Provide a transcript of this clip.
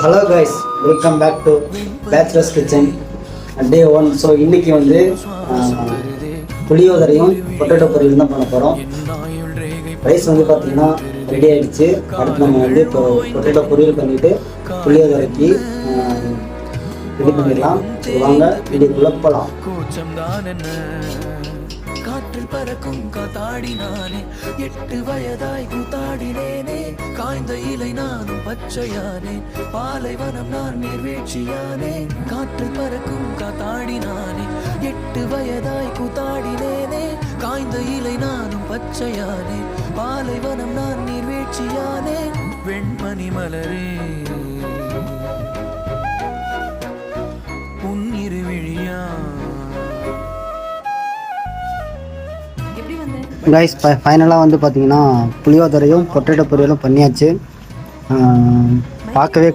Hello guys, welcome back to bachelors kitchen day 1. So இன்றைக்கி வந்து புளியோதரையும் potato பொரியல் தான் பண்ண போகிறோம். ரைஸ் வந்து பார்த்திங்கன்னா ரெடி ஆகிடுச்சு. அடுத்து நம்ம வந்து இப்போ பொட்டேட்டோ பொரியல் பண்ணிவிட்டு புளியோதரைக்கு ரெடி பண்ணிடலாம். வாங்க வீடியோக்குள்ளே போகலாம். காற்றில் பறக்கும் காத்தாடினானே 8 வயதாய் கூத்தாடினேனே காய்ந்த இலை நானும் பச்சையானே பாலைவனம் நான் நீர்வீழ்ச்சியானே காற்றில் பறக்கும் காத்தாடினானே 8 வயதாய் கூத்தாடினேனே காய்ந்த இலை நானும் பச்சையானே பாலைவனம் நான் நீர்வீழ்ச்சியானே வெண்மணி மலரே உன் இருவிழியா. கைஸ், ஃபைனலாக வந்து பார்த்தீங்கன்னா புளியோதரையும் பொட்டேட்டோ பொரியலும் பண்ணியாச்சு. பார்க்கவே